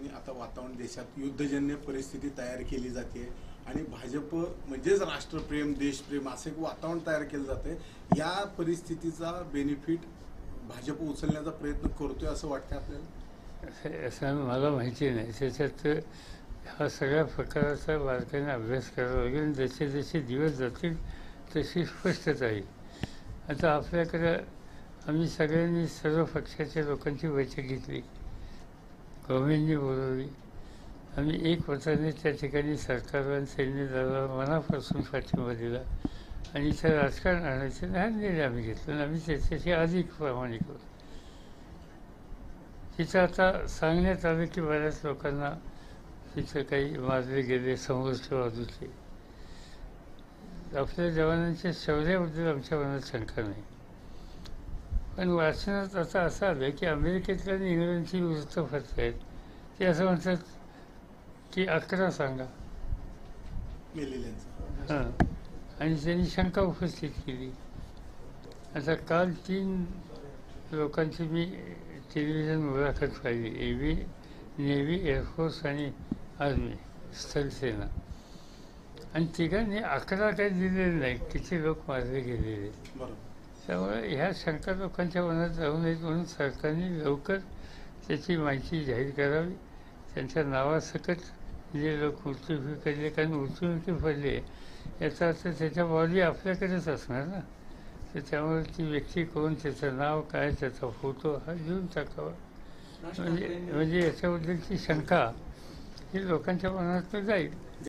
पद्धतीने आता वातावरण देशात युद्धजन्य परिस्थिती तयार केली जाते आणि भाजप म्हणजेच राष्ट्रप्रेम देशप्रेम असे एक वातावरण तयार केलं जाते. या परिस्थितीचा बेनिफिट भाजप उचलण्याचा प्रयत्न करतोय असं वाटतं आपल्याला? असं मला माहिती नाही. त्याच्यात हा सगळ्या प्रकाराचा बारकाईने अभ्यास करावा लागेल. जसे जसे दिवस जातील तशी स्पष्टता येईल. आता आपल्याकडं आम्ही सगळ्यांनी सर्व पक्षाच्या लोकांची बैठक घेतली, गव्हर्नमेंटनी बोलवली. आम्ही एक मताने त्या ठिकाणी सरकारला आणि सैन्य दलाला मनापासून पाठिंबा दिला आणि इथं राजकारण आणायचं हा निर्णय आम्ही घेतला आणि आम्ही त्याच्याशी अधिक प्रामाणिक होतो. तिथं आता सांगण्यात आलं की बऱ्याच लोकांना तिथं काही मारले गेले समोरच्या बाजूचे. आपल्या जवानांच्या शौर्याबद्दल आमच्या मनात शंका नाही. पण वाचनात आता असं आलं की अमेरिकेतल्या आणि इंग्लंडची वृत्तपत्र आहेत ते असं म्हणतात की 11 सांगा. हां, आणि त्यांनी शंका उपस्थित केली. आता काल 3 लोकांची मी टेलिव्हिजन मुलाखत पाहिली, नेव्ही, एअरफोर्स आणि आर्मी स्थलसेना, आणि तिघांनी 11 काही दिलेले नाही, किती लोक मारले गेलेले. त्यामुळे ह्या शंका लोकांच्या मनात जाऊ नयेत म्हणून सरकारने लवकर त्याची माहिती जाहीर करावी. त्यांच्या नावासकट जे लोक मृत्युमुखी पडले, कारण मृत्युमुखी पडले याचा अर्थ त्याच्या बॉडी आपल्याकडेच असणार ना, तर त्यामुळे ती व्यक्ती कोण, त्याचं नाव काय, त्याचा फोटो हा घेऊन टाकावा. म्हणजे याच्याबद्दलची शंका ही लोकांच्या मनात जाईल.